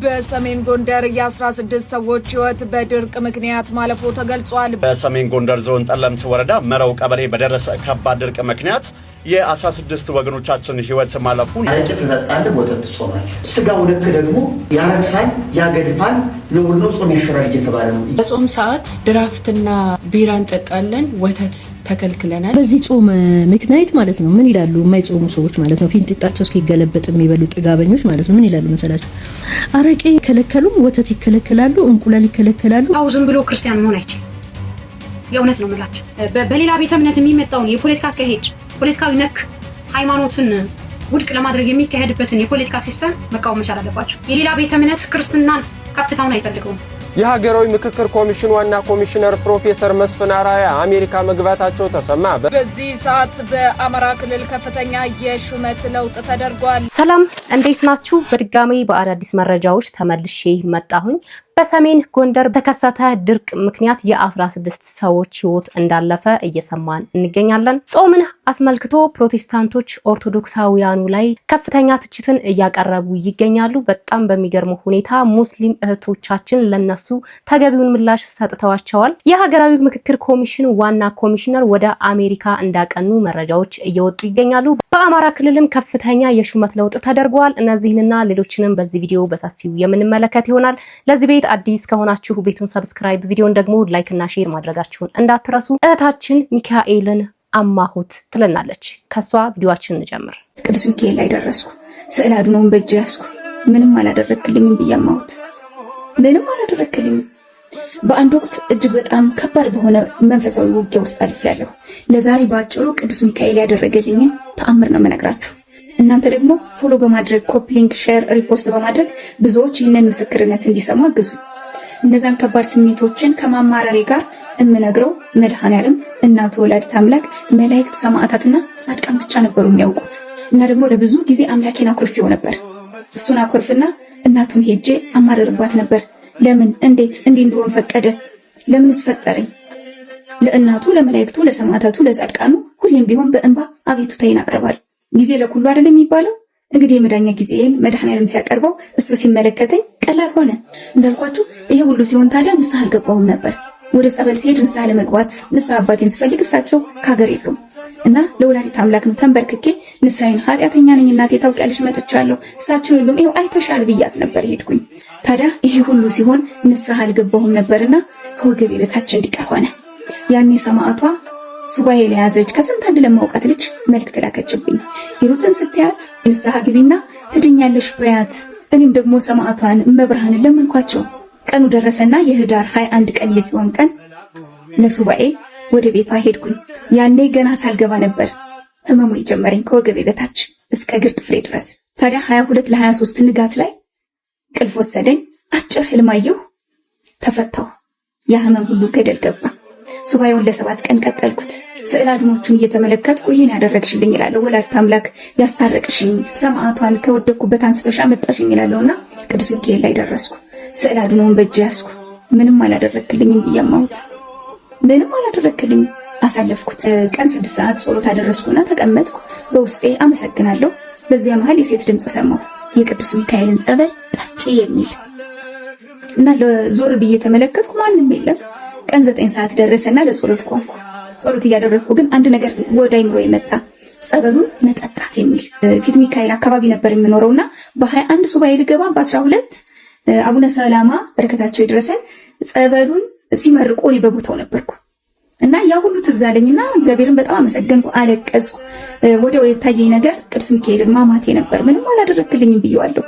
በሰሜን ጎንደር የ16 ሰዎች ህይወት በድርቅ ምክንያት ማለፉ ተገልጿል። በሰሜን ጎንደር ዞን ጠለምት ወረዳ መራው ቀበሌ በደረሰ ከባድ ድርቅ ምክንያት የ16 ወገኖቻችን ህይወት ማለፉን ተጠጣለ ወተት ጾማል ስጋው ልክ ደግሞ ያረክሳል ያገድፋል ለሁሉ ጾም ያሽራል እየተባለ ነው። በጾም ሰዓት ድራፍትና ቢራ እንጠጣለን ወተት ተከልክለናል። በዚህ ጾም ምክንያት ማለት ነው ምን ይላሉ የማይጾሙ ሰዎች ማለት ነው ፊንጢጣቸው እስኪገለበጥ የሚበሉ ጥጋበኞች ማለት ነው ምን ይላሉ መሰላችሁ? አረቄ ይከለከሉም ወተት ይከለከላሉ እንቁላል ይከለከላሉ። አው ዝም ብሎ ክርስቲያን መሆን አይችልም። የእውነት ነው የምላችሁ። በሌላ ቤተ እምነት የሚመጣውን የፖለቲካ አካሄድ ፖለቲካዊ ነክ ሃይማኖትን ውድቅ ለማድረግ የሚካሄድበትን የፖለቲካ ሲስተም መቃወም መቻል አለባቸው። የሌላ ቤተ እምነት ክርስትናን ከፍታውን አይፈልገውም። የሀገራዊ ምክክር ኮሚሽን ዋና ኮሚሽነር ፕሮፌሰር መስፍን አራያ አሜሪካ መግባታቸው ተሰማ። በዚህ ሰዓት በአማራ ክልል ከፍተኛ የሹመት ለውጥ ተደርጓል። ሰላም እንዴት ናችሁ? በድጋሚ በአዳዲስ መረጃዎች ተመልሼ መጣሁኝ። በሰሜን ጎንደር ተከሰተ ድርቅ ምክንያት የ16 ሰዎች ህይወት እንዳለፈ እየሰማን እንገኛለን። ጾምን አስመልክቶ ፕሮቴስታንቶች ኦርቶዶክሳውያኑ ላይ ከፍተኛ ትችትን እያቀረቡ ይገኛሉ። በጣም በሚገርም ሁኔታ ሙስሊም እህቶቻችን ለነሱ ተገቢውን ምላሽ ሰጥተዋቸዋል። የሀገራዊ ምክክር ኮሚሽን ዋና ኮሚሽነር ወደ አሜሪካ እንዳቀኑ መረጃዎች እየወጡ ይገኛሉ። በአማራ ክልልም ከፍተኛ የሹመት ለውጥ ተደርጓል። እነዚህንና ሌሎችንም በዚህ ቪዲዮ በሰፊው የምንመለከት ይሆናል። ለዚህ ቤት አዲስ ከሆናችሁ ቤቱን ሰብስክራይብ ቪዲዮን ደግሞ ላይክ እና ሼር ማድረጋችሁን እንዳትረሱ። እህታችን ሚካኤልን አማሁት ትለናለች። ከሷ ቪዲዮአችንን እንጀምር። ቅዱስ ሚካኤል ላይ ደረስኩ። ስዕል አድኖውን በእጅ ያዝኩ። ምንም አላደረክልኝም ብያማሁት። ምንም አላደረክልኝም። በአንድ ወቅት እጅግ በጣም ከባድ በሆነ መንፈሳዊ ውጊያ ውስጥ አልፌያለሁ። ለዛሬ ባጭሩ ቅዱስ ሚካኤል ያደረገልኝን ተአምር ነው የምነግራችሁ። እናንተ ደግሞ ፎሎ በማድረግ ኮፒ ሊንክ ሼር ሪፖስት በማድረግ ብዙዎች ይህንን ምስክርነት እንዲሰሙ አግዙ። እነዛን ከባድ ስሜቶችን ከማማረሬ ጋር እምነግረው መድኃኔዓለም እናቱ ወላዲተ አምላክ መላእክት ሰማዕታትና ጻድቃን ብቻ ነበሩ የሚያውቁት። እና ደግሞ ለብዙ ጊዜ አምላኬን አኩርፌው ነበር። እሱን አኩርፍና እናቱን ሄጄ አማረርባት ነበር። ለምን እንዴት እንዲህ እንደሆን ፈቀደ? ለምንስ ፈጠረኝ? ለእናቱ ለመላእክቱ ለሰማዕታቱ ለጻድቃኑ ሁሌም ቢሆን በእንባ አቤቱታዬን አቀርባለሁ። ጊዜ ለኩሉ አይደል የሚባለው? እንግዲህ የመዳኛ ጊዜን መድኃኔዓለም ሲያቀርበው እሱ ሲመለከተኝ ቀላል ሆነ። እንዳልኳችሁ ይሄ ሁሉ ሲሆን ታዲያ ንስሐ አልገባሁም ነበር። ወደ ጸበል ሲሄድ ንስሐ ለመግባት ንስሐ አባቴን ስፈልግ እሳቸው ከሀገር የሉም እና ለወላዲተ አምላክ ነው ተንበርክኬ ንስሐዬን ኃጢአተኛ ነኝ እናቴ ታውቂያለሽ መጥቻለሁ እሳቸው የሉም ይኸው አይተሻል ብያት ነበር ሄድኩኝ። ታዲያ ይሄ ሁሉ ሲሆን ንስሐ አልገባሁም ነበርና ከወገቤ በታች እንዲቀር ሆነ። ያኔ ሰማዕቷ ሱባኤ ለያዘች ከስንት አንድ ለማውቃት ልጅ መልእክት ላከችብኝ። ሂሩትን ስትያት ንስሐ ግቢና ትድኛለሽ በያት። እኔም ደግሞ ሰማዕቷን እመብርሃንን ለመንኳቸው። ቀኑ ደረሰና የህዳር 21 ቀን የጽዮን ቀን ለሱባኤ ወደ ቤቷ ሄድኩኝ። ያኔ ገና ሳልገባ ነበር ህመሙ የጀመረኝ ከወገቤ በታች እስከ እግር ጥፍሬ ድረስ። ታዲያ 22 ለ23 ንጋት ላይ ቅልፍ ወሰደኝ። አጭር ህልም አየሁ። ተፈታሁ። ያ ህመም ሁሉ ገደል ገባ። ሱባኤውን ለ7 ቀን ቀጠልኩት። ስዕል አድኖቹን እየተመለከትኩ ይሄን ያደረግሽልኝ ይላል ወላዲተ አምላክ ያስታረቅሽኝ ሰማዕቷን ከወደኩበት አንስተሽ አመጣሽኝ ይላለውና ቅዱስ ሚካኤል ላይ ደረስኩ። ስዕል አድኖውን በእጅ ያዝኩ። ምንም አላደረክልኝም ብያማሁት። ምንም አላደረክልኝ አሳለፍኩት። ቀን 6 ሰዓት ጸሎት አደረስኩና ተቀመጥኩ። በውስጤ አመሰግናለሁ። በዚያ መሃል የሴት ድምጽ ሰማሁ። የቅዱስ ሚካኤልን ጸበል ጠጪ የሚል እና ለዞር ብዬ ተመለከትኩ። ማንም የለም። ቀን 9 ሰዓት ደረሰና ለጸሎት ቆምኩ። ጸሎት እያደረግኩ ግን አንድ ነገር ወደ አይምሮ የመጣ ጸበሉን መጠጣት የሚል። ፊት ሚካኤል አካባቢ ነበር የምኖረውና በ21 ሱባኤ ልገባ በ12 አቡነ ሰላማ በረከታቸው ይድረሰን ጸበሉን ሲመርቁ እኔ በቦታው ነበርኩ እና ያ ሁሉ ትዝ አለኝና እግዚአብሔርን በጣም አመሰገንኩ፣ አለቀስኩ። ወዲያው የታየኝ ነገር ቅዱስ ሚካኤልን ማማቴ ነበር። ምንም አላደረክልኝም ብየዋለሁ።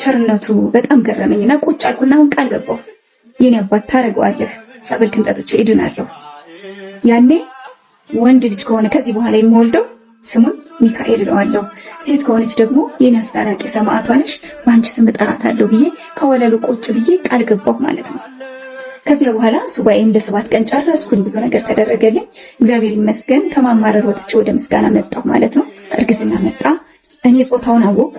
ቸርነቱ በጣም ገረመኝና ቁጭ አልኩና አሁን ቃል ገባሁ። የኔ አባት ታረጋለህ፣ ጸበልክን ጠጥቼ እድናለሁ። ያኔ ወንድ ልጅ ከሆነ ከዚህ በኋላ የምወልደው ስሙን ሚካኤል እለዋለሁ፣ ሴት ከሆነች ደግሞ የኔ አስታራቂ ሰማዕቷ ነሽ በአንቺ ስም እጠራታለሁ ብዬ ከወለሉ ቁጭ ብዬ ቃል ገባሁ ማለት ነው። ከዚያ በኋላ ሱባኤን ለ7 ቀን ጨረስኩኝ። ብዙ ነገር ተደረገልኝ። እግዚአብሔር ይመስገን። ከማማረር ወጥቼ ወደ ምስጋና መጣሁ ማለት ነው። እርግዝና መጣ። እኔ ጾታውን አወቅኩ፣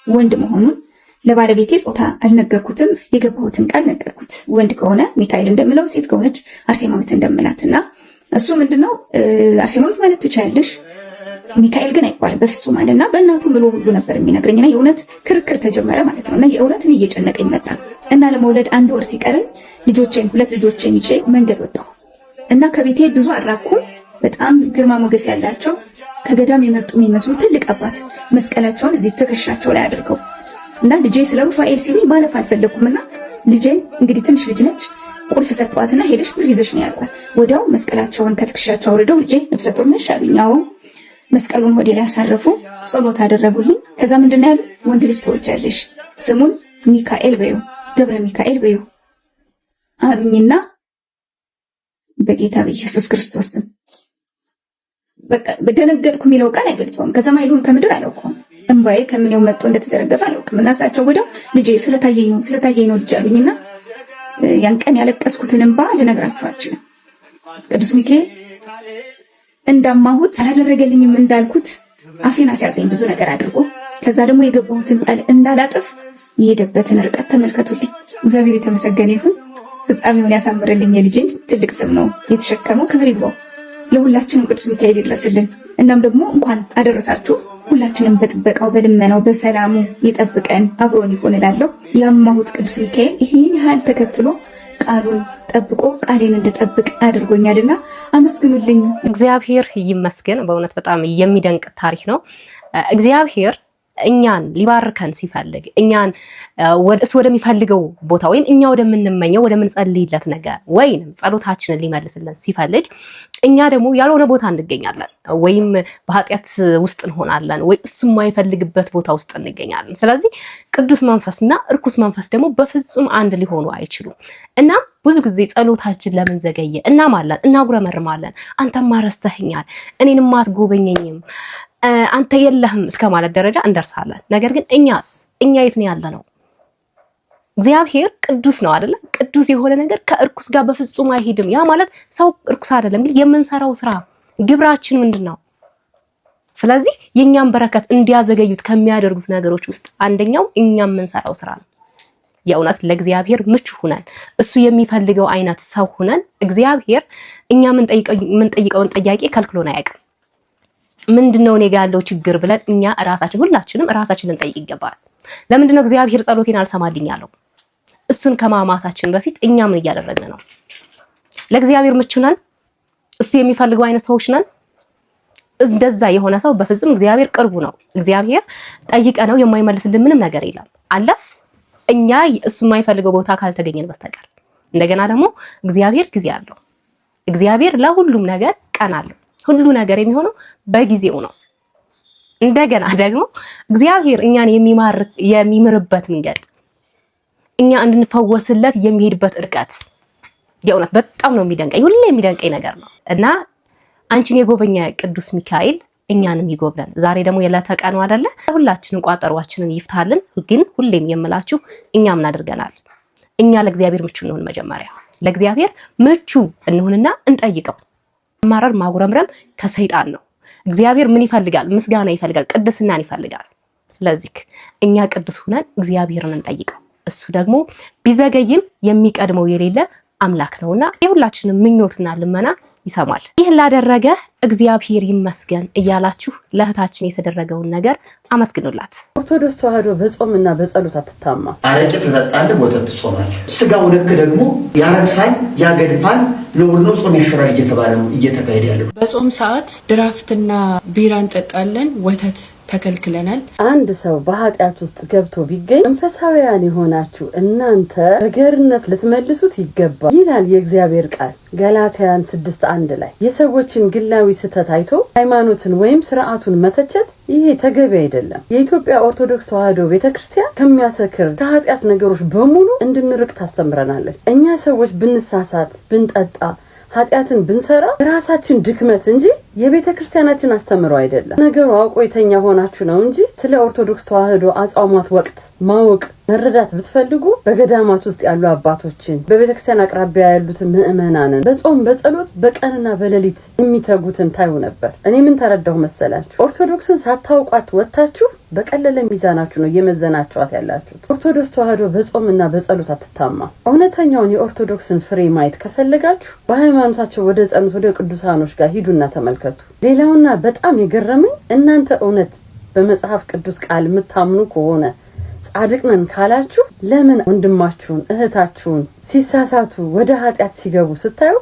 ወንድ መሆኑን። ለባለቤቴ ጾታ አልነገርኩትም። የገባሁትን ቃል ነገርኩት። ወንድ ከሆነ ሚካኤል እንደምለው፣ ሴት ከሆነች አርሴማዊት እንደምላትና እሱ ምንድነው አርሴማዊት ማለት ትችያለሽ ሚካኤል ግን አይባልም በፍጹም አለና በእናቱ ብሎ ሁሉ ነበር የሚነግረኝና የእውነት ክርክር ተጀመረ ማለት ነውና የእውነትን እየጨነቀኝ መጣ እና ለመውለድ 1 ወር ሲቀረኝ ሁለት ልጆቼን ይዤ መንገድ ወጣሁ እና ከቤቴ ብዙ አራኩም። በጣም ግርማ ሞገስ ያላቸው ከገዳም የመጡ የሚመስሉ ትልቅ አባት መስቀላቸውን እዚህ ትከሻቸው ላይ አድርገው እና ልጄ ስለ ሩፋኤል ሲሉኝ ማለፍ አልፈለኩምና ልጄን እንግዲህ ትንሽ ልጅ ነች ቁልፍ ሰጥቷትና ሄደሽ ብር ይዘሽ ነው ያልኳት። ወዲያው መስቀላቸውን ከትከሻቸው አውርደው ልጄ ነፍሰ ጡር ነሽ አሉኝ። አዎ መስቀሉን ወደ ላይ አሳረፉ፣ ጸሎት አደረጉልኝ። ከዛ ምንድነው ያሉ ወንድ ልጅ ትወልጃለሽ፣ ስሙን ሚካኤል በይው፣ ገብረ ሚካኤል በይው አሉኝና በጌታ በኢየሱስ ክርስቶስ ስም በቃ በደነገጥኩ የሚለው ቃል አይገልጸውም። ከሰማይ ይሁን ከምድር አላውቀውም። እንባዬ ከምኔው መጥቶ እንደተዘረገፈ አላውቅም። እና እሳቸው ወዲያው ልጄ ስለታየኝ ነው ልጅ አሉኝና ያን ቀን ያለቀስኩትን እንባ ልነግራችሁ አልችልም። ቅዱስ ሚካኤል እንዳማሁት አላደረገልኝም እንዳልኩት አፌን አስያዘኝ ብዙ ነገር አድርጎ። ከዛ ደግሞ የገባሁትን ቃል እንዳላጥፍ የሄደበትን ርቀት ተመልከቱልኝ። እግዚአብሔር የተመሰገነ ይሁን። ፍጻሜውን ያሳምርልኝ። የልጄን ትልቅ ስም ነው የተሸከመው። ክብር ይግባው። ለሁላችንም ቅዱስ ሚካኤል ይድረስልን። እናም ደግሞ እንኳን አደረሳችሁ። ሁላችንም በጥበቃው በልመናው በሰላሙ ይጠብቀን አብሮን ይሁን እላለሁ። ያማሁት ቅዱስ ሚካኤል ይሄን ያህል ተከትሎ ቃሉን ጠብቆ ቃሌን እንድጠብቅ አድርጎኛልና አመስግኑልኝ። እግዚአብሔር ይመስገን። በእውነት በጣም የሚደንቅ ታሪክ ነው። እግዚአብሔር እኛን ሊባርከን ሲፈልግ እኛን እሱ ወደሚፈልገው ቦታ ወይም እኛ ወደምንመኘው ወደምንጸልይለት ነገር ወይም ጸሎታችንን ሊመልስልን ሲፈልግ እኛ ደግሞ ያልሆነ ቦታ እንገኛለን፣ ወይም በኃጢአት ውስጥ እንሆናለን፣ ወይ እሱ የማይፈልግበት ቦታ ውስጥ እንገኛለን። ስለዚህ ቅዱስ መንፈስና እርኩስ መንፈስ ደግሞ በፍጹም አንድ ሊሆኑ አይችሉም እና ብዙ ጊዜ ጸሎታችን ለምን ዘገየ እናማለን፣ እናጉረመርማለን። አንተማ ረስተኸኛል፣ እኔንማ አትጎበኘኝም፣ አንተ የለህም እስከ ማለት ደረጃ እንደርሳለን። ነገር ግን እኛ የት ነው ያለነው? እግዚአብሔር ቅዱስ ነው አይደለ? ቅዱስ የሆነ ነገር ከእርኩስ ጋር በፍጹም አይሄድም። ያ ማለት ሰው እርኩስ አይደለም፣ ግን የምንሰራው ስራ ግብራችን ምንድነው? ስለዚህ የኛን በረከት እንዲያዘገዩት ከሚያደርጉት ነገሮች ውስጥ አንደኛው እኛ የምንሰራው ስራ ነው። የእውነት ለእግዚአብሔር ምቹ ሁነን እሱ የሚፈልገው አይነት ሰው ሁነን እግዚአብሔር እኛ የምንጠይቀውን ጥያቄ ከልክሎን አያውቅም። ምንድነው እኔ ጋር ያለው ችግር ብለን እኛ ሁላችንም ራሳችንን ልንጠይቅ ይገባል። ለምንድነው እግዚአብሔር ጸሎቴን አልሰማልኝ ያለው? እሱን ከማማታችን በፊት እኛ ምን እያደረግን ነው? ለእግዚአብሔር ምቹ ነን? እሱ የሚፈልገው አይነት ሰዎች ነን? እንደዛ የሆነ ሰው በፍጹም እግዚአብሔር ቅርቡ ነው። እግዚአብሔር ጠይቀነው የማይመልስልን ምንም ነገር የለም አለስ እኛ እሱ የማይፈልገው ቦታ ካልተገኘን በስተቀር። እንደገና ደግሞ እግዚአብሔር ጊዜ አለው። እግዚአብሔር ለሁሉም ነገር ቀን አለው። ሁሉ ነገር የሚሆነው በጊዜው ነው። እንደገና ደግሞ እግዚአብሔር እኛን የሚምርበት መንገድ፣ እኛ እንድንፈወስለት የሚሄድበት ርቀት የእውነት በጣም ነው የሚደንቀኝ። ሁሌ የሚደንቀኝ ነገር ነው እና አንቺን የጎበኘ ቅዱስ ሚካኤል እኛንም ይጎብለን። ዛሬ ደግሞ የዕለተ ቀኑ አይደለ? ሁላችንም ቋጠሯችንን ይፍታልን። ግን ሁሌም የምላችሁ እኛ ምን አድርገናል? እኛ ለእግዚአብሔር ምቹ እንሆን። መጀመሪያ ለእግዚአብሔር ምቹ እንሆንና እንጠይቀው። ማረር ማጉረምረም ከሰይጣን ነው። እግዚአብሔር ምን ይፈልጋል? ምስጋና ይፈልጋል፣ ቅድስናን ይፈልጋል። ስለዚህ እኛ ቅዱስ ሆነን እግዚአብሔርን እንጠይቀው። እሱ ደግሞ ቢዘገይም የሚቀድመው የሌለ አምላክ ነውና የሁላችንም ምኞትና ልመና ይሰማል። ይህ ላደረገ እግዚአብሔር ይመስገን እያላችሁ ለእህታችን የተደረገውን ነገር አመስግኑላት። ኦርቶዶክስ ተዋህዶ በጾምና በጸሎት አትታማ። አረቄ ትጠጣለህ፣ ወተት ትጾማለህ። ስጋው ነክ ደግሞ ያረክሳል፣ ያገድፋል፣ ለሁሉ ጾም ያሽራል እየተባለ ነው እየተካሄደ ያለው። በጾም ሰዓት ድራፍትና ቢራ እንጠጣለን፣ ወተት ተከልክለናል። አንድ ሰው በኃጢአት ውስጥ ገብቶ ቢገኝ መንፈሳዊያን የሆናችሁ እናንተ በገርነት ልትመልሱት ይገባል ይላል የእግዚአብሔር ቃል ገላትያን 6:1 ላይ። የሰዎችን ግላዊ ስህተት አይቶ ሃይማኖትን ወይም ስርዓቱን መተቸት ይሄ ተገቢ አይደለም። የኢትዮጵያ ኦርቶዶክስ ተዋህዶ ቤተክርስቲያን ከሚያሰክር ከኃጢአት ነገሮች በሙሉ እንድንርቅ ታስተምረናለች። እኛ ሰዎች ብንሳሳት፣ ብንጠጣ፣ ኃጢአትን ብንሰራ ራሳችን ድክመት እንጂ የቤተክርስቲያናችን አስተምሮ አይደለም። ነገሩ አውቆ የተኛ ሆናችሁ ነው እንጂ ስለ ኦርቶዶክስ ተዋህዶ አጽዋማት ወቅት ማወቅ መረዳት ብትፈልጉ በገዳማት ውስጥ ያሉ አባቶችን፣ በቤተክርስቲያን አቅራቢያ ያሉትን ምእመናንን በጾም በጸሎት በቀንና በሌሊት የሚተጉትን ታዩ ነበር። እኔ ምን ተረዳሁ መሰላችሁ? ኦርቶዶክስን ሳታውቋት ወጣችሁ በቀለለ ሚዛናችሁ ነው እየመዘናችኋት ያላችሁት። ኦርቶዶክስ ተዋህዶ በጾምና በጸሎት አትታማ። እውነተኛውን የኦርቶዶክስን ፍሬ ማየት ከፈለጋችሁ በሃይማኖታቸው ወደ ጸኑት ወደ ቅዱሳኖች ጋር ሂዱና ተመልከቱ። ተመልከቱ። ሌላውና በጣም የገረመኝ እናንተ እውነት በመጽሐፍ ቅዱስ ቃል የምታምኑ ከሆነ ጻድቅ ነን ካላችሁ ለምን ወንድማችሁን እህታችሁን ሲሳሳቱ ወደ ኃጢአት ሲገቡ ስታዩ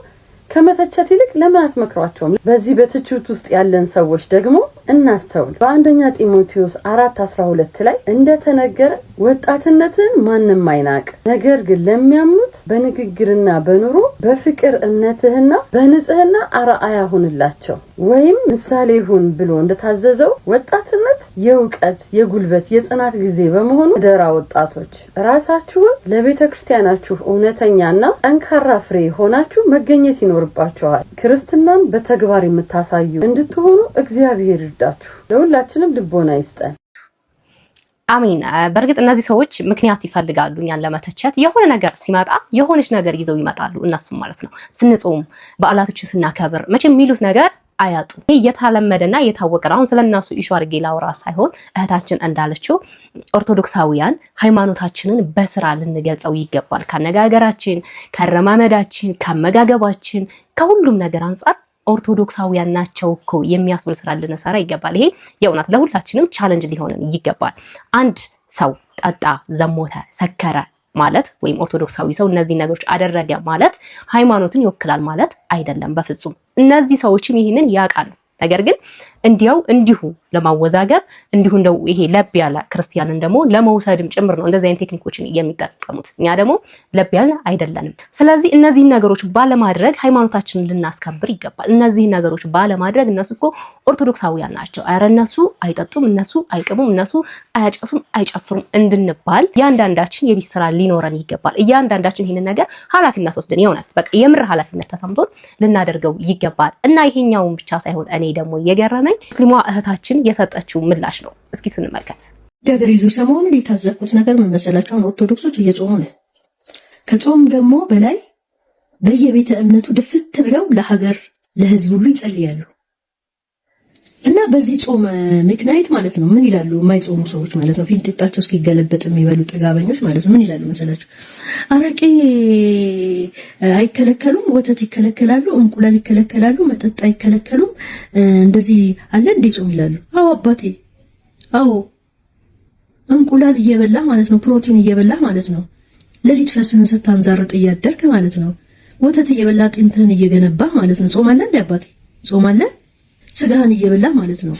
ከመተቸት ይልቅ ለምን አትመክሯቸውም? በዚህ በትችት ውስጥ ያለን ሰዎች ደግሞ እናስተውል። በአንደኛ ጢሞቴዎስ 4:12 ላይ እንደተነገረ ወጣትነትን ማንም አይናቅ፣ ነገር ግን ለሚያምኑት በንግግርና በኑሮ በፍቅር እምነትህና በንጽህና አርአያ ሁንላቸው ወይም ምሳሌ ሁን ብሎ እንደታዘዘው ወጣትነት የእውቀት የጉልበት የጽናት ጊዜ በመሆኑ ደራ ወጣቶች ራሳችሁን ለቤተክርስቲያናችሁ እውነተኛና ጠንካራ ፍሬ ሆናችሁ መገኘት ይኖርባችኋል። ክርስትናን በተግባር የምታሳዩ እንድትሆኑ እግዚአብሔር ይርዳችሁ። ለሁላችንም ልቦና ይስጠን። አሜን። በርግጥ እነዚህ ሰዎች ምክንያት ይፈልጋሉ እኛን ለመተቸት። የሆነ ነገር ሲመጣ የሆነች ነገር ይዘው ይመጣሉ እነሱም ማለት ነው። ስንጾም በዓላቶችን ስናከብር መቼም የሚሉት ነገር አያጡ። ይሄ የተለመደና የታወቀ ነው። አሁን ስለነሱ ኢሹ አድርጌ ላውራ ሳይሆን እህታችን እንዳለችው ኦርቶዶክሳውያን ሃይማኖታችንን በስራ ልንገልጸው ይገባል። ከነጋገራችን፣ ከረማመዳችን፣ ከመጋገባችን ከሁሉም ነገር አንፃር ኦርቶዶክሳውያን ናቸው እኮ የሚያስብል ስራ ልንሰራ ይገባል። ይሄ የእውነት ለሁላችንም ቻሌንጅ ሊሆንን ይገባል። አንድ ሰው ጠጣ፣ ዘሞተ፣ ሰከረ ማለት ወይም ኦርቶዶክሳዊ ሰው እነዚህ ነገሮች አደረገ ማለት ሃይማኖትን ይወክላል ማለት አይደለም በፍጹም። እነዚህ ሰዎችም ይህንን ያውቃሉ። ነገር ግን እንዲሁ ለማወዛገብ እንደው ይሄ ለብ ያለ ክርስቲያንን ደግሞ ለመውሰድም ጭምር ነው እንደዚህ አይነት ቴክኒኮችን የሚጠቀሙት። እኛ ደግሞ ለብ ያለ አይደለንም። ስለዚህ እነዚህ ነገሮች ባለማድረግ ሃይማኖታችንን ልናስከብር ይገባል። እነዚህ ነገሮች ባለማድረግ እነሱ እኮ ኦርቶዶክሳውያን ናቸው፣ ኧረ እነሱ አይጠጡም፣ እነሱ አይቅሙም፣ እነሱ አያጨሱም፣ አይጨፍሩም እንድንባል እያንዳንዳችን የቤት ስራ ሊኖረን ይገባል። እያንዳንዳችን ይሄንን ነገር ኃላፊነት ወስደን የእውነት በቃ የምር ኃላፊነት ተሰምቶን ልናደርገው ይገባል። እና ይሄኛውን ብቻ ሳይሆን እኔ ደግሞ የገረመኝ ሙስሊሟ እህታችን የሰጠችው ምላሽ ነው። እስኪ ስንመልከት። ሀገር ይዙ ሰሞኑን የታዘብኩት ነገር ምን መሰላችሁ? ኦርቶዶክሶች እየጾሙ ነው። ከጾም ደግሞ በላይ በየቤተ እምነቱ ድፍት ብለው ለሀገር ለህዝብ ሁሉ ይጸልያሉ። እና በዚህ ጾም ምክንያት ማለት ነው ምን ይላሉ የማይጾሙ ሰዎች ማለት ነው፣ ፊንጢጣቸው እስኪገለበጥ የሚበሉ ጥጋበኞች ማለት ነው ምን ይላሉ መሰላችሁ? አረቄ አይከለከሉም፣ ወተት ይከለከላሉ፣ እንቁላል ይከለከላሉ፣ መጠጥ አይከለከሉም፣ እንደዚህ አለ እንዴ ጾም ይላሉ። አዎ አባቴ፣ አዎ እንቁላል እየበላ ማለት ነው፣ ፕሮቲን እየበላ ማለት ነው፣ ለሊት ፈስን ስታንዛርጥ እያደርክ ማለት ነው፣ ወተት እየበላ ጤንትህን እየገነባ ማለት ነው። ጾም አለ እንዴ አባቴ? ጾም አለ? ስጋህን እየበላ ማለት ነው።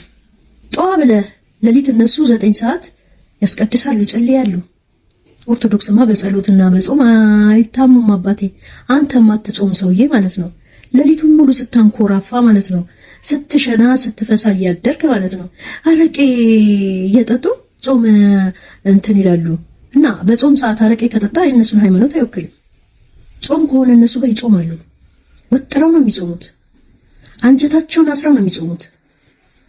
ጧ ብለህ ለሊት እነሱ 9 ሰዓት ያስቀድሳሉ፣ ይጸልያሉ። ኦርቶዶክስማ በጸሎትና በጾም አይታሙም አባቴ። አንተማ አትጾም ሰውዬ ማለት ነው። ለሊቱን ሙሉ ስታንኮራፋ ማለት ነው፣ ስትሸና ስትፈሳ እያደርክ ማለት ነው። አረቄ እየጠጡ ጾም እንትን ይላሉ። እና በጾም ሰዓት አረቄ ከጠጣ የእነሱን ሃይማኖት አይወክልም። ጾም ከሆነ እነሱ ጋር ይጾማሉ። ወጥረው ነው የሚጾሙት። አንጀታቸውን አስረው ነው የሚጾሙት።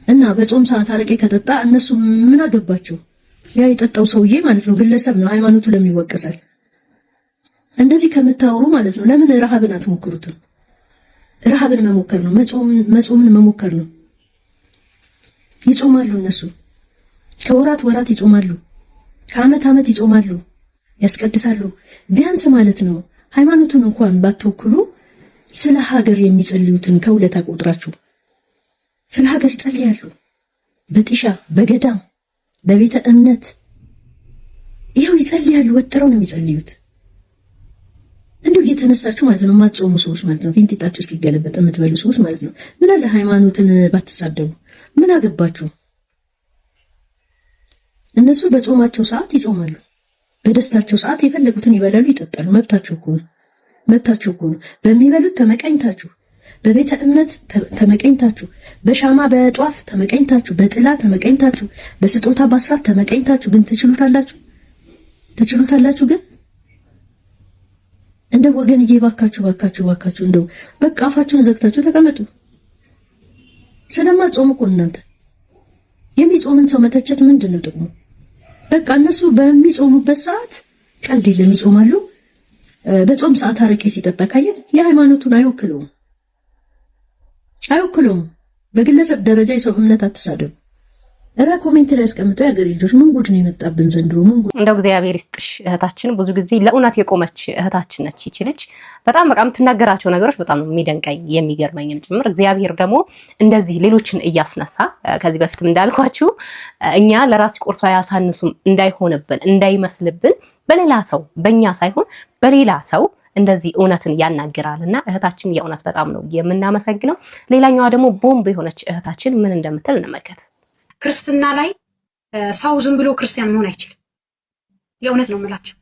እና በጾም ሰዓት አረቄ ከጠጣ እነሱ ምን አገባቸው? ያ የጠጣው ሰውዬ ማለት ነው ግለሰብ ነው፣ ሃይማኖቱ ለምን ይወቀሳል? እንደዚህ ከምታወሩ ማለት ነው ለምን ረሃብን አትሞክሩትም? ረሃብን መሞከር ነው፣ መጾምን መሞከር ነው። ይጾማሉ እነሱ ከወራት ወራት ይጾማሉ፣ ከዓመት ዓመት ይጾማሉ፣ ያስቀድሳሉ። ቢያንስ ማለት ነው ሃይማኖቱን እንኳን ባትወክሉ ስለ ሀገር የሚጸልዩትን ከውለታ ቆጥራችሁ ስለ ሀገር ይጸልያሉ። በጢሻ በገዳም በቤተ እምነት ይሄው ይጸልያሉ። ወጥረው ነው የሚጸልዩት። እንደው እየተነሳችሁ ማለት ነው የማትጾሙ ሰዎች ማለት ነው ፊንጢጣችሁ እስኪገለበጥ የምትበሉ ሰዎች ማለት ነው ምን አለ ሃይማኖትን ባትሳደቡ? ምን አገባችሁ? እነሱ በጾማቸው ሰዓት ይጾማሉ፣ በደስታቸው ሰዓት የፈለጉትን ይበላሉ፣ ይጠጣሉ። መብታቸው እኮ ነው። መብታችሁ እኮ ነው። በሚበሉት ተመቀኝታችሁ፣ በቤተ እምነት ተመቀኝታችሁ፣ በሻማ በጧፍ ተመቀኝታችሁ፣ በጥላ ተመቀኝታችሁ፣ በስጦታ በአስራት ተመቀኝታችሁ ግን ትችሉታላችሁ ግን እንደ ወገንዬ ባካችሁ እንደው በቃ አፋችሁን ዘግታችሁ ተቀመጡ። ስለማትጾሙ እኮ እናንተ የሚጾምን ሰው መተቸት ምንድነው ጥቅሙ? በቃ እነሱ በሚጾሙበት ሰዓት ቀልድ የለም ይጾማሉ። በጾም ሰዓት አረቄ ሲጠጣ ካየ የሃይማኖቱን አይወክለውም። በግለሰብ ደረጃ የሰው እምነት አትሳደቡ። እረ ኮሜንት ላይ አስቀምጡ ያገሬ ልጆች ምን ጉድ ነው የመጣብን ዘንድሮ ምን ጉድ እንደው እግዚአብሔር ይስጥሽ እህታችን ብዙ ጊዜ ለእውነት የቆመች እህታችን ነች ይችልች በጣም በቃ የምትናገራቸው ነገሮች በጣም የሚደንቀኝ የሚገርመኝም ጭምር እግዚአብሔር ደግሞ እንደዚህ ሌሎችን እያስነሳ ከዚህ በፊትም እንዳልኳችሁ እኛ ለራስ ቆርሶ ያሳንሱም እንዳይሆንብን እንዳይመስልብን በሌላ ሰው በእኛ ሳይሆን በሌላ ሰው እንደዚህ እውነትን ያናግራልና እህታችን የእውነት በጣም ነው የምናመሰግነው። ሌላኛዋ ደግሞ ቦምብ የሆነች እህታችን ምን እንደምትል እንመልከት። ክርስትና ላይ ሰው ዝም ብሎ ክርስቲያን መሆን አይችልም። የእውነት ነው የምላችሁ።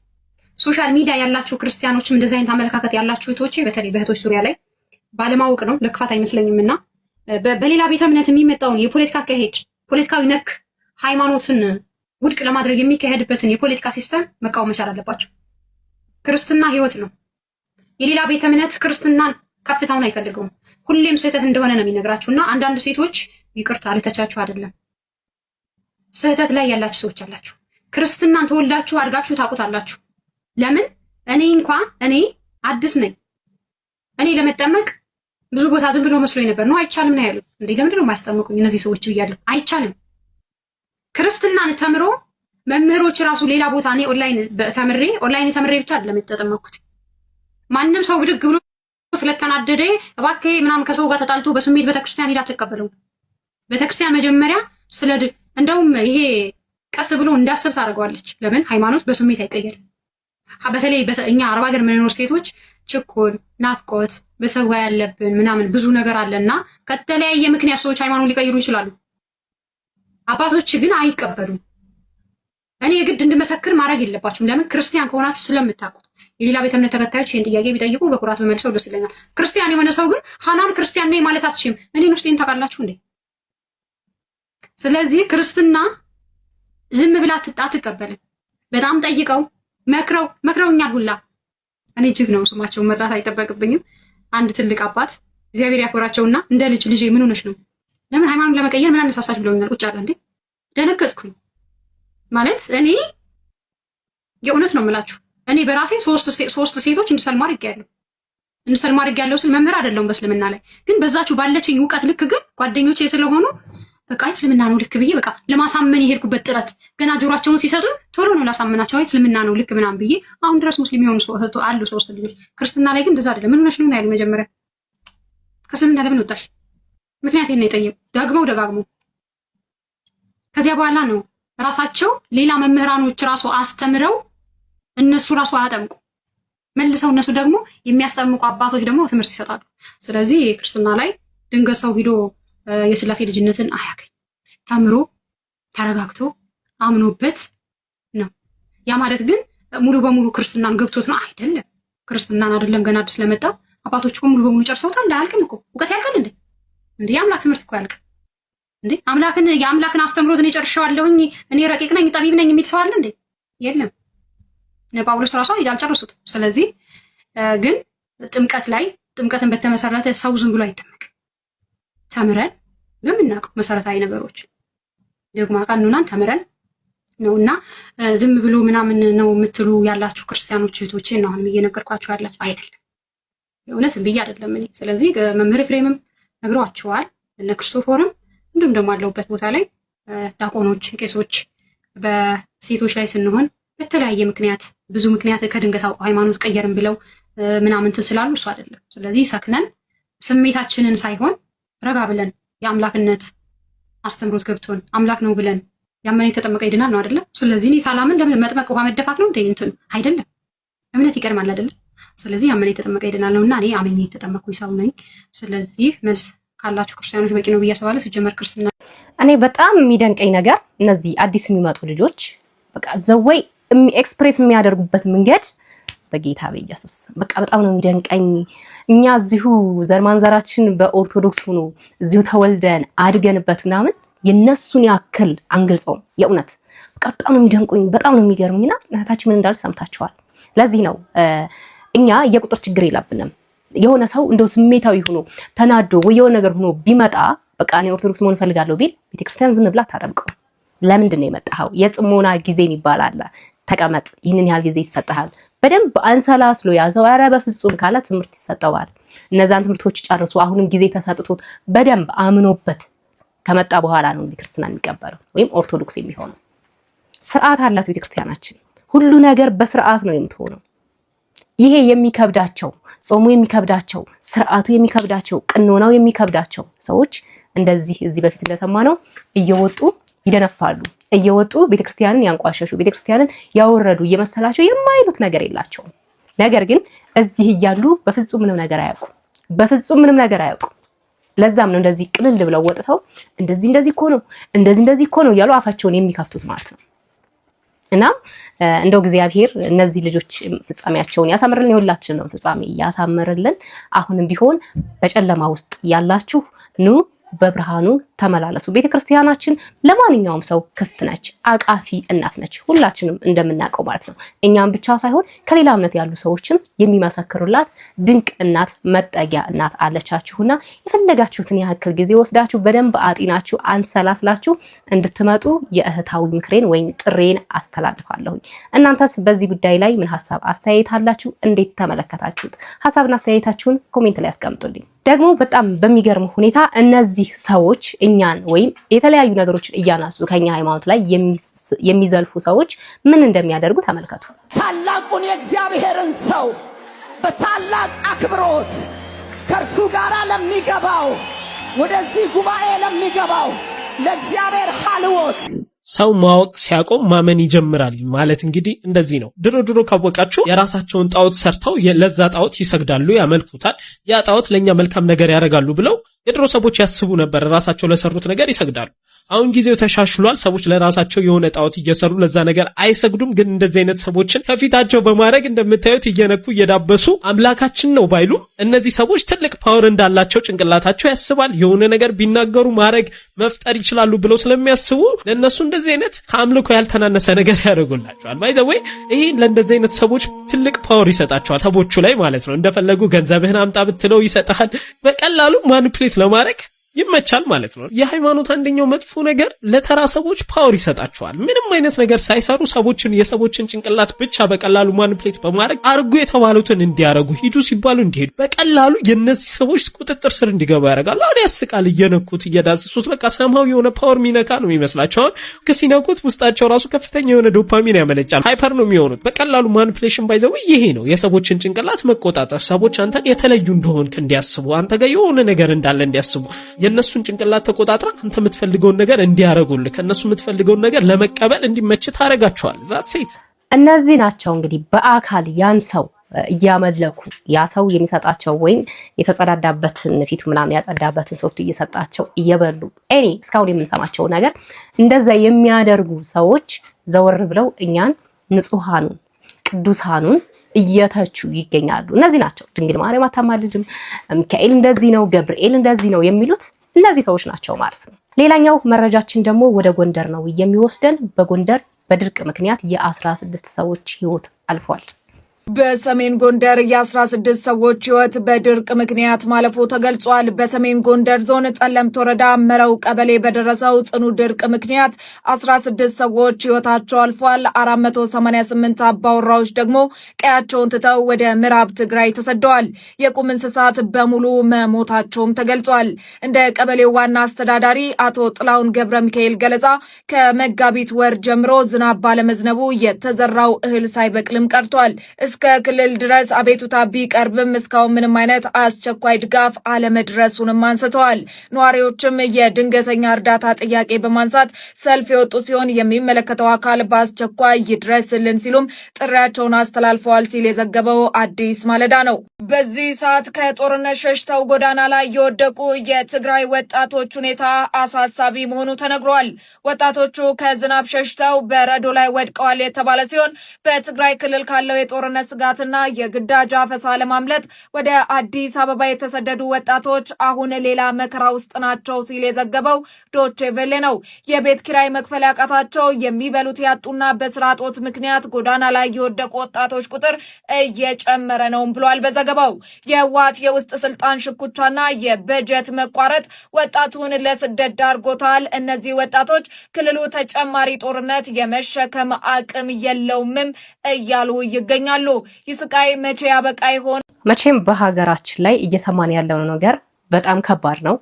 ሶሻል ሚዲያ ያላችሁ ክርስቲያኖችም እንደዚህ አይነት አመለካከት ያላችሁ እህቶቼ በተለይ በእህቶች ዙሪያ ላይ ባለማወቅ ነው ለክፋት አይመስለኝምና በሌላ ቤተ እምነት የሚመጣውን የፖለቲካ አካሄድ ፖለቲካዊ ነክ ሃይማኖትን ውድቅ ለማድረግ የሚካሄድበትን የፖለቲካ ሲስተም መቃወም መቻል አለባችሁ። ክርስትና ህይወት ነው። የሌላ ቤተ እምነት ክርስትናን ከፍታውን አይፈልገውም። ሁሌም ስህተት እንደሆነ ነው የሚነግራችሁና አንዳንድ ሴቶች ይቅርታ ልተቻችሁ አይደለም ስህተት ላይ ያላችሁ ሰዎች አላችሁ። ክርስትናን ተወልዳችሁ አድጋችሁ ታውቁታላችሁ። ለምን እኔ አዲስ ነኝ። እኔ ለመጠመቅ ብዙ ቦታ ዝም ብሎ መስሎኝ ነበር ነው አይቻልም ነው ያሉት። እንዴ ለምንድን ነው የማያስጠምቁኝ እነዚህ ሰዎች ብያለሁ። አይቻልም። ክርስትናን ተምሮ መምህሮች ራሱ ሌላ ቦታ እኔ ኦንላይን ተምሬ ብቻ አይደለም የተጠመቅኩት። ማንም ሰው ብድግ ብሎ ስለተናደደ እባክህ ምናምን ከሰው ጋር ተጣልቶ በስሜት ቤተክርስቲያን ሄዳ ተቀበለው። ቤተክርስቲያን መጀመሪያ እንደውም ይሄ ቀስ ብሎ እንዳስብ ታደርገዋለች። ለምን ሃይማኖት በስሜት አይቀየርም። በተለይ እኛ አረብ ሀገር የምንኖር ሴቶች ችኩል፣ ናፍቆት፣ በሰው ጋር ያለብን ምናምን ብዙ ነገር አለና ከተለያየ ምክንያት ሰዎች ሃይማኖት ሊቀይሩ ይችላሉ። አባቶች ግን አይቀበሉም። እኔ የግድ እንድመሰክር ማድረግ የለባችሁም። ለምን ክርስቲያን ከሆናችሁ ስለምታውቁት። የሌላ ቤተ እምነት ተከታዮች ይሄን ጥያቄ ቢጠይቁ በኩራት በመልሰው ደስ ይለኛል። ክርስቲያን የሆነ ሰው ግን ሃናን ክርስቲያን ነኝ ማለት አትችልም። እኔን ውስጤን ታውቃላችሁ እንዴ? ስለዚህ ክርስትና ዝም ብላ አትቀበልም። በጣም ጠይቀው መክረውኛል ሁላ። እኔ እጅግ ነው ስማቸውን መጥራት አይጠበቅብኝም። አንድ ትልቅ አባት እግዚአብሔር ያክብራቸውና እንደ ልጄ ምን ሆነሽ ነው? ለምን ሃይማኖት ለመቀየር ምን አነሳሳሽ ብለውኛል። ቁጭ አለ እንዴ ደነገጥኩኝ። ማለት እኔ የእውነት ነው የምላችሁ እኔ በራሴ ሶስት ሴቶች እንድሰልም አድርጌያለሁ ስል መምህር አይደለሁም በእስልምና ላይ ግን በዛችሁ ባለችኝ እውቀት ልክ ግን ጓደኞቼ ስለሆኑ በቃ እስልምና ነው ልክ ብዬ በቃ ለማሳመን የሄድኩበት ጥረት ገና ጆሯቸውን ሲሰጡ ቶሎ ነው ላሳመናቸው እስልምና ነው ልክ ምናምን ብዬ አሁን ድረስ ሙስሊም የሆኑ አሉ 3 ልጆች። ክርስትና ላይ ግን እንደዛ አይደለም። ምን ሆነሽ ነው ያሉ። መጀመሪያ ከእስልምና ለምን ወጣሽ? ምክንያቴን ነው የጠየቁ ደጋግሞ። ከዚያ በኋላ ነው ራሳቸው ሌላ መምህራኖች ራሱ አስተምረው እነሱ ራሱ አያጠምቁ መልሰው እነሱ ደግሞ የሚያስጠምቁ አባቶች ደግሞ ትምህርት ይሰጣሉ። ስለዚህ ክርስትና ላይ ድንገት ሰው ሂዶ የስላሴ ልጅነትን አያገኝ። ተምሮ ተረጋግቶ አምኖበት ነው። ያ ማለት ግን ሙሉ በሙሉ ክርስትናን ገብቶት ነው አይደለም። ክርስትናን አይደለም ገና አዲስ ለመጣው አባቶች ሙሉ በሙሉ ጨርሰውታል። አያልቅም እኮ እውቀት ያልቃል እንዴ? የአምላክ ትምህርት እኮ ያልቅ እንዴ? የአምላክን አስተምሮት እኔ ጨርሼዋለሁኝ እኔ ረቂቅ ነኝ ጠቢብ ነኝ የሚል ሰው አለ እንዴ? የለም። ጳውሎስ ራሱ ያልጨረሱት። ስለዚህ ግን ጥምቀትን በተመሰረተ ሰው ዝም ብሎ አይጠመቅ። ተምረን በምናውቀው መሰረታዊ ነገሮች ደግሞ ቀኑናን ተምረን ነውና ዝም ብሎ ምናምን ነው የምትሉ ያላችሁ ክርስቲያኖች እህቶቼ ነው አሁን እየነገርኳችሁ ያላችሁ አይደለም። የእውነት ብዬ አይደለም እኔ። ስለዚህ መምህር ፍሬምም ነግሯቸዋል እነ ክርስቶፎርም እንዲሁም ደግሞ ያለውበት ቦታ ላይ ዲያቆኖች፣ ቄሶች በሴቶች ላይ ስንሆን በተለያየ ምክንያት ብዙ ምክንያት ከድንገት አውቀው ሃይማኖት ቀየርን ብለው ምናምን ስላሉ እሱ አይደለም። ስለዚህ ሰክነን ስሜታችንን ሳይሆን ረጋ ብለን የአምላክነት አስተምሮት ገብቶን አምላክ ነው ብለን ያመነ የተጠመቀ ይድናል ነው አይደለም። ስለዚህ እኔ ሳላምን ለምን መጥመቅ ውሃ መደፋት ነው እንዴ? እንትን አይደለም። እምነት ይቀድማል አይደለም። ስለዚህ ያመነ የተጠመቀ ይድናል ነውና እኔ አመኔ የተጠመቅኩኝ ሰው ነኝ። ስለዚህ መልስ ካላችሁ ክርስቲያኖች በቂ ነው ብዬ አስባለሁ። ሲጀመር ክርስትና እኔ በጣም የሚደንቀኝ ነገር እነዚህ አዲስ የሚመጡ ልጆች በቃ ዘወይ ኤክስፕሬስ የሚያደርጉበት መንገድ በጌታ በኢየሱስ በቃ በጣም ነው የሚደንቀኝ። እኛ እዚሁ ዘርማንዘራችን በኦርቶዶክስ ሆኖ እዚሁ ተወልደን አድገንበት ምናምን የነሱን ያክል አንገልጸውም። የእውነት በቃ በጣም ነው የሚደንቁኝ፣ በጣም ነው የሚገርሙኝና እናታችን ምን እንዳል ሰምታችኋል። ለዚህ ነው እኛ የቁጥር ችግር የለብንም። የሆነ ሰው እንደው ስሜታዊ ሆኖ ተናዶ ወይ የሆነ ነገር ሆኖ ቢመጣ በቃ እኔ ኦርቶዶክስ መሆን ፈልጋለሁ ቢል ቤተክርስቲያን ዝም ብላ ታጠብቀው። ለምንድን ነው የመጣኸው? የጽሞና ጊዜ የሚባል አለ። ተቀመጥ፣ ይህንን ያህል ጊዜ ይሰጣል። በደንብ አንሰላስሎ ያዘው። ኧረ በፍጹም ካለ ትምህርት ይሰጠዋል። እነዛን ትምህርቶች ጨርሶ አሁንም ጊዜ ተሰጥቶት በደንብ አምኖበት ከመጣ በኋላ ነው ክርስትና የሚቀበለው ወይም ኦርቶዶክስ የሚሆነው። ስርዓት አላት ቤተክርስቲያናችን። ሁሉ ነገር በስርዓት ነው የምትሆነው። ይሄ የሚከብዳቸው ጾሙ የሚከብዳቸው ስርዓቱ የሚከብዳቸው ቅኖናው የሚከብዳቸው ሰዎች እንደዚህ እዚህ በፊት እንደሰማነው እየወጡ ይደነፋሉ። እየወጡ ቤተክርስቲያንን ያንቋሸሹ ቤተክርስቲያንን ያወረዱ እየመሰላቸው የማይሉት ነገር የላቸውም። ነገር ግን እዚህ እያሉ በፍጹም ምንም ነገር አያውቁ። በፍጹም ምንም ነገር አያውቁ። ለዛም ነው እንደዚህ ቅልል ብለው ወጥተው እንደዚህ እኮ ነው እንደዚህ እኮ ነው እያሉ አፋቸውን የሚከፍቱት ማለት ነው። እና እንደው እግዚአብሔር እነዚህ ልጆች ፍጻሜያቸውን ያሳምርልን፣ የሁላችንን ፍጻሜ ያሳምርልን። አሁንም ቢሆን በጨለማ ውስጥ ያላችሁ ኑ በብርሃኑ ተመላለሱ። ቤተክርስቲያናችን ለማንኛውም ሰው ክፍት ነች፣ አቃፊ እናት ነች። ሁላችንም እንደምናውቀው ማለት ነው። እኛም ብቻ ሳይሆን ከሌላ እምነት ያሉ ሰዎችም የሚመሰክሩላት ድንቅ እናት መጠጊያ እናት አለቻችሁና የፈለጋችሁትን ያክል ጊዜ ወስዳችሁ በደንብ አጢናችሁ አንሰላስላችሁ እንድትመጡ የእህታዊ ምክሬን ወይም ጥሬን አስተላልፋለሁ። እናንተስ በዚህ ጉዳይ ላይ ምን ሐሳብ አስተያየት አላችሁ? እንዴት ተመለከታችሁት? ሐሳብና አስተያየታችሁን ኮሜንት ላይ አስቀምጡልኝ። ደግሞ በጣም በሚገርም ሁኔታ እነዚህ ሰዎች እኛን ወይም የተለያዩ ነገሮችን እያናሱ ከኛ ሃይማኖት ላይ የሚዘልፉ ሰዎች ምን እንደሚያደርጉ ተመልከቱ። ታላቁን የእግዚአብሔርን ሰው በታላቅ አክብሮት ከእርሱ ጋር ለሚገባው ወደዚህ ጉባኤ ለሚገባው ለእግዚአብሔር ሐልዎት ሰው ማወቅ ሲያቆም ማመን ይጀምራል ማለት እንግዲህ እንደዚህ ነው። ድሮ ካወቃችሁ የራሳቸውን ጣዖት ሰርተው ለዛ ጣዖት ይሰግዳሉ፣ ያመልኩታል። ያ ጣዖት ለኛ መልካም ነገር ያደርጋሉ ብለው የድሮ ሰዎች ያስቡ ነበር። ራሳቸው ለሰሩት ነገር ይሰግዳሉ። አሁን ጊዜው ተሻሽሏል። ሰዎች ለራሳቸው የሆነ ጣዖት እየሰሩ ለዛ ነገር አይሰግዱም። ግን እንደዚህ አይነት ሰዎችን ከፊታቸው በማድረግ እንደምታዩት እየነኩ እየዳበሱ አምላካችን ነው ባይሉ እነዚህ ሰዎች ትልቅ ፓወር እንዳላቸው ጭንቅላታቸው ያስባል። የሆነ ነገር ቢናገሩ ማድረግ መፍጠር ይችላሉ ብለው ስለሚያስቡ ለነሱ እንደዚህ አይነት ከአምልኮ ያልተናነሰ ነገር ያደርጉላቸዋል። ባይ ዘ ወይ ይሄ ለእንደዚህ አይነት ሰዎች ትልቅ ፓወር ይሰጣቸዋል። ሰዎቹ ላይ ማለት ነው። እንደፈለጉ ገንዘብህን አምጣ ብትለው ይሰጣል። በቀላሉ ማኒፕሌት ለማድረግ ይመቻል ማለት ነው። የሃይማኖት አንደኛው መጥፎ ነገር ለተራ ሰዎች ፓወር ይሰጣቸዋል። ምንም አይነት ነገር ሳይሰሩ የሰዎችን ጭንቅላት ብቻ በቀላሉ ማኒፕሌት በማድረግ አርጉ የተባሉትን እንዲያረጉ፣ ሂዱ ሲባሉ እንዲሄዱ፣ በቀላሉ የነዚህ ሰዎች ቁጥጥር ስር እንዲገቡ ያደርጋሉ። አሁን ያስቃል። እየነኩት እየዳሰሱት በቃ ሰማው የሆነ ፓወር ሚነካ ነው የሚመስላቸው። አሁን ከሲነኩት ውስጣቸው ራሱ ከፍተኛ የሆነ ዶፓሚን ያመነጫል። ሃይፐር ነው የሚሆኑት። በቀላሉ ማኒፕሌሽን ባይዘው ይሄ ነው የሰዎችን ጭንቅላት መቆጣጠር። ሰዎች አንተን የተለዩ እንደሆንክ እንዲያስቡ፣ አንተ ጋር የሆነ ነገር እንዳለ እንዲያስቡ የነሱን ጭንቅላት ተቆጣጥራ አንተ የምትፈልገውን ነገር እንዲያረጉልህ ከነሱ የምትፈልገውን ነገር ለመቀበል እንዲመች ታረጋቸዋል። ዛት ሴት እነዚህ ናቸው እንግዲህ በአካል ያን ሰው እያመለኩ ያ ሰው የሚሰጣቸው ወይም የተጸዳዳበትን ፊቱ ምናምን ያጸዳበትን ሶፍት እየሰጣቸው እየበሉ እስካሁን የምንሰማቸው ነገር እንደዛ የሚያደርጉ ሰዎች ዘወር ብለው እኛን ንጹሃኑን ቅዱሳኑን እየተቹ ይገኛሉ። እነዚህ ናቸው ድንግል ማርያም አታማልድም፣ ሚካኤል እንደዚህ ነው፣ ገብርኤል እንደዚህ ነው የሚሉት እነዚህ ሰዎች ናቸው ማለት ነው። ሌላኛው መረጃችን ደግሞ ወደ ጎንደር ነው የሚወስደን። በጎንደር በድርቅ ምክንያት የ16 ሰዎች ህይወት አልፏል። በሰሜን ጎንደር የ16 ሰዎች ህይወት በድርቅ ምክንያት ማለፉ ተገልጿል። በሰሜን ጎንደር ዞን ጠለምት ወረዳ መረው ቀበሌ በደረሰው ጽኑ ድርቅ ምክንያት 16 ሰዎች ህይወታቸው አልፏል። 488 አባወራዎች ደግሞ ቀያቸውን ትተው ወደ ምዕራብ ትግራይ ተሰደዋል። የቁም እንስሳት በሙሉ መሞታቸውም ተገልጿል። እንደ ቀበሌው ዋና አስተዳዳሪ አቶ ጥላሁን ገብረ ሚካኤል ገለጻ ከመጋቢት ወር ጀምሮ ዝናብ ባለመዝነቡ የተዘራው እህል ሳይበቅልም ቀርቷል። እስከ ክልል ድረስ አቤቱታ ቢቀርብም እስካሁን ምንም አይነት አስቸኳይ ድጋፍ አለመድረሱንም አንስተዋል። ነዋሪዎችም የድንገተኛ እርዳታ ጥያቄ በማንሳት ሰልፍ የወጡ ሲሆን የሚመለከተው አካል በአስቸኳይ ይድረስልን ሲሉም ጥሪያቸውን አስተላልፈዋል ሲል የዘገበው አዲስ ማለዳ ነው። በዚህ ሰዓት ከጦርነት ሸሽተው ጎዳና ላይ የወደቁ የትግራይ ወጣቶች ሁኔታ አሳሳቢ መሆኑ ተነግሯል። ወጣቶቹ ከዝናብ ሸሽተው በረዶ ላይ ወድቀዋል የተባለ ሲሆን በትግራይ ክልል ካለው የጦርነት ስጋትና የግዳጅ አፈሳ ለማምለጥ ወደ አዲስ አበባ የተሰደዱ ወጣቶች አሁን ሌላ መከራ ውስጥ ናቸው ሲል የዘገበው ዶቼ ቬለ ነው። የቤት ኪራይ መክፈል ያቃታቸው፣ የሚበሉት ያጡና በስራ እጦት ምክንያት ጎዳና ላይ የወደቁ ወጣቶች ቁጥር እየጨመረ ነው ብሏል በዘገባው። የህወሓት የውስጥ ስልጣን ሽኩቻና የበጀት መቋረጥ ወጣቱን ለስደት ዳርጎታል። እነዚህ ወጣቶች ክልሉ ተጨማሪ ጦርነት የመሸከም አቅም የለውምም እያሉ ይገኛሉ። ይስቃይ መቼ ያበቃ ይሆን? መቼም በሀገራችን ላይ እየሰማን ያለው ነገር በጣም ከባድ ነው።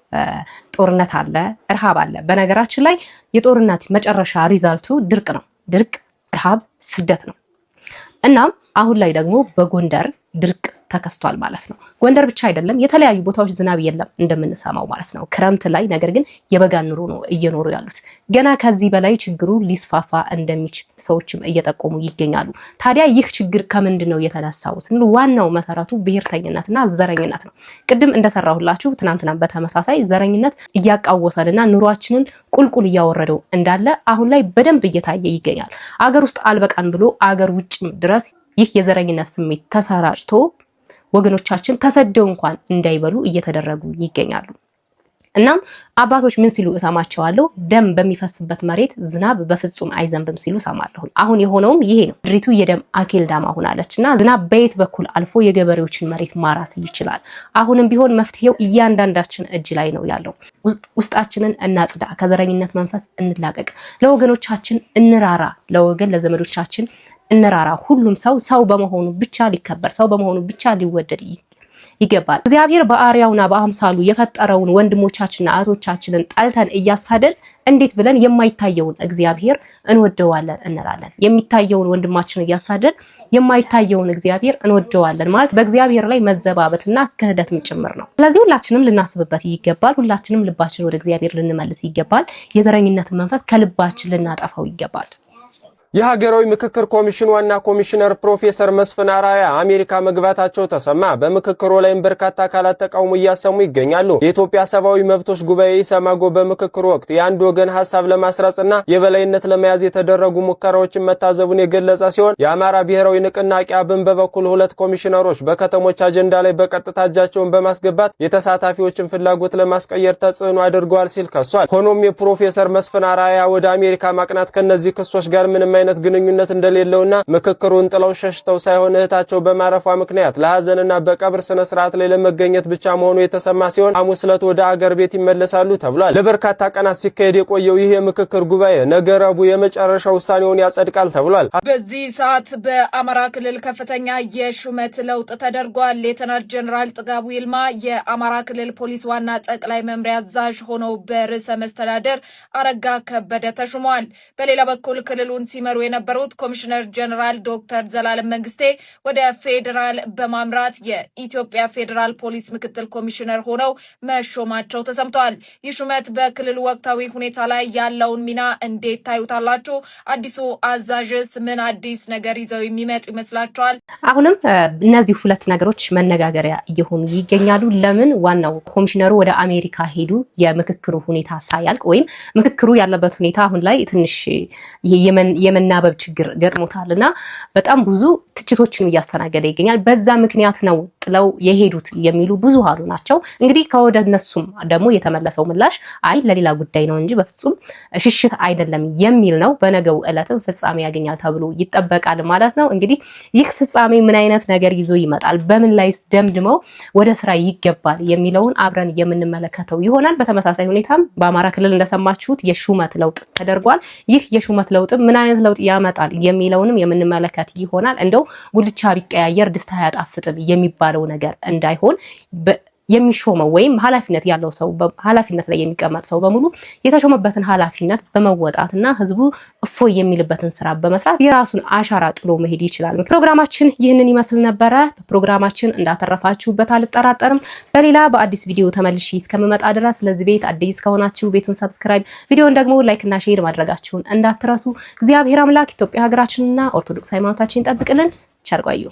ጦርነት አለ፣ ረሃብ አለ። በነገራችን ላይ የጦርነት መጨረሻ ሪዛልቱ ድርቅ ነው። ድርቅ፣ ረሃብ፣ ስደት ነው። እናም አሁን ላይ ደግሞ በጎንደር ድርቅ ተከስቷል ማለት ነው። ጎንደር ብቻ አይደለም፣ የተለያዩ ቦታዎች ዝናብ የለም እንደምንሰማው ማለት ነው ክረምት ላይ። ነገር ግን የበጋ ኑሮ ነው እየኖሩ ያሉት። ገና ከዚህ በላይ ችግሩ ሊስፋፋ እንደሚችል ሰዎችም እየጠቆሙ ይገኛሉ። ታዲያ ይህ ችግር ከምንድን ነው የተነሳው ስንል ዋናው መሰረቱ ብሔርተኝነትና ዘረኝነት ነው። ቅድም እንደሰራሁላችሁ ትናንትና በተመሳሳይ ዘረኝነት እያቃወሰንና ኑሯችንን ቁልቁል እያወረደው እንዳለ አሁን ላይ በደንብ እየታየ ይገኛል። አገር ውስጥ አልበቃን ብሎ አገር ውጭ ድረስ ይህ የዘረኝነት ስሜት ተሰራጭቶ ወገኖቻችን ተሰደው እንኳን እንዳይበሉ እየተደረጉ ይገኛሉ። እናም አባቶች ምን ሲሉ እሰማቸዋለሁ? ደም በሚፈስበት መሬት ዝናብ በፍጹም አይዘንብም ሲሉ እሰማለሁ። አሁን የሆነውም ይሄ ነው። ምድሪቱ የደም አኬልዳማ ሆናለችና ዝናብ በየት በኩል አልፎ የገበሬዎችን መሬት ማራስ ይችላል? አሁንም ቢሆን መፍትሄው እያንዳንዳችን እጅ ላይ ነው ያለው። ውስጣችንን እናጽዳ፣ ከዘረኝነት መንፈስ እንላቀቅ፣ ለወገኖቻችን እንራራ፣ ለወገን ለዘመዶቻችን እንራራ። ሁሉም ሰው በመሆኑ ብቻ ሊከበር፣ ሰው በመሆኑ ብቻ ሊወደድ ይገባል። እግዚአብሔር በአርአያውና በአምሳሉ የፈጠረውን ወንድሞቻችንና እህቶቻችንን ጠልተን እያሳደን እንዴት ብለን የማይታየውን እግዚአብሔር እንወደዋለን እንላለን? የሚታየውን ወንድማችንን እያሳደን የማይታየውን እግዚአብሔር እንወደዋለን ማለት በእግዚአብሔር ላይ መዘባበትና ክህደትም ጭምር ነው። ስለዚህ ሁላችንም ልናስብበት ይገባል። ሁላችንም ልባችን ወደ እግዚአብሔር ልንመልስ ይገባል። የዘረኝነትን መንፈስ ከልባችን ልናጠፋው ይገባል። የሀገራዊ ምክክር ኮሚሽን ዋና ኮሚሽነር ፕሮፌሰር መስፍን አራያ አሜሪካ መግባታቸው ተሰማ። በምክክሩ ላይም በርካታ አካላት ተቃውሞ እያሰሙ ይገኛሉ። የኢትዮጵያ ሰብአዊ መብቶች ጉባኤ ኢሰመጎ በምክክሩ ወቅት የአንድ ወገን ሐሳብ ለማስረጽና የበላይነት ለመያዝ የተደረጉ ሙከራዎችን መታዘቡን የገለጸ ሲሆን የአማራ ብሔራዊ ንቅናቄ አብን በበኩል 2 ኮሚሽነሮች በከተሞች አጀንዳ ላይ በቀጥታ እጃቸውን በማስገባት የተሳታፊዎችን ፍላጎት ለማስቀየር ተጽዕኖ አድርገዋል ሲል ከሷል። ሆኖም የፕሮፌሰር መስፍን አራያ ወደ አሜሪካ ማቅናት ከነዚህ ክሶች ጋር ምንም አይነት ግንኙነት እንደሌለውና ምክክሩን ጥለው ሸሽተው ሳይሆን እህታቸው በማረፏ ምክንያት ለሐዘንና በቀብር ስነ ስርዓት ላይ ለመገኘት ብቻ መሆኑ የተሰማ ሲሆን ሐሙስ ዕለት ወደ አገር ቤት ይመለሳሉ ተብሏል። ለበርካታ ቀናት ሲካሄድ የቆየው ይህ የምክክር ጉባኤ ነገ ረቡዕ የመጨረሻ ውሳኔውን ያጸድቃል ተብሏል። በዚህ ሰዓት በአማራ ክልል ከፍተኛ የሹመት ለውጥ ተደርጓል። ሌተናንት ጀነራል ጥጋቡ ይልማ የአማራ ክልል ፖሊስ ዋና ጠቅላይ መምሪያ አዛዥ ሆነው በርዕሰ መስተዳደር አረጋ ከበደ ተሹመዋል። በሌላ በኩል ክልሉን ሲመሩ የነበሩት ኮሚሽነር ጀነራል ዶክተር ዘላለም መንግስቴ ወደ ፌዴራል በማምራት የኢትዮጵያ ፌዴራል ፖሊስ ምክትል ኮሚሽነር ሆነው መሾማቸው ተሰምተዋል። ይህ ሹመት በክልሉ ወቅታዊ ሁኔታ ላይ ያለውን ሚና እንዴት ታዩታላችሁ? አዲሱ አዛዥስ ምን አዲስ ነገር ይዘው የሚመጡ ይመስላችኋል? አሁንም እነዚህ 2 ነገሮች መነጋገሪያ እየሆኑ ይገኛሉ። ለምን ዋናው ኮሚሽነሩ ወደ አሜሪካ ሄዱ? የምክክሩ ሁኔታ ሳያልቅ ወይም ምክክሩ ያለበት ሁኔታ አሁን ላይ ትንሽ የመናበብ ችግር ገጥሞታልና በጣም ብዙ ትችቶችን እያስተናገደ ይገኛል። በዛ ምክንያት ነው ጥለው የሄዱት የሚሉ ብዙሃኑ ናቸው። እንግዲህ ከወደ እነሱም ደግሞ የተመለሰው ምላሽ አይ ለሌላ ጉዳይ ነው እንጂ በፍጹም ሽሽት አይደለም የሚል ነው። በነገው ዕለትም ፍጻሜ ያገኛል ተብሎ ይጠበቃል ማለት ነው። እንግዲህ ይህ ፍጻሜ ምን አይነት ነገር ይዞ ይመጣል፣ በምን ላይ ደምድመው ወደ ስራ ይገባል የሚለውን አብረን የምንመለከተው ይሆናል። በተመሳሳይ ሁኔታም በአማራ ክልል እንደሰማችሁት የሹመት ለውጥ ተደርጓል። ይህ የሹመት ለውጥ ምን አይነት ለውጥ ያመጣል የሚለውንም የምንመለከት ይሆናል። እንደው ጉልቻ ቢቀያየር ድስት አያጣፍጥም የሚባለው ነገር እንዳይሆን የሚሾመው ወይም ኃላፊነት ያለው ሰው ኃላፊነት ላይ የሚቀመጥ ሰው በሙሉ የተሾመበትን ኃላፊነት በመወጣትና ህዝቡ እፎይ የሚልበትን ስራ በመስራት የራሱን አሻራ ጥሎ መሄድ ይችላል። ፕሮግራማችን ይህንን ይመስል ነበረ። በፕሮግራማችን እንዳተረፋችሁበት አልጠራጠርም። በሌላ በአዲስ ቪዲዮ ተመልሼ እስከምመጣ ድረስ ለዚህ ቤት አዲስ ከሆናችሁ ቤቱን ሰብስክራይብ፣ ቪዲዮን ደግሞ ላይክ እና ሼር ማድረጋችሁን እንዳትረሱ። እግዚአብሔር አምላክ ኢትዮጵያ ሀገራችንና ኦርቶዶክስ ሃይማኖታችንን ይጠብቅልን። ቸር ቆዩ።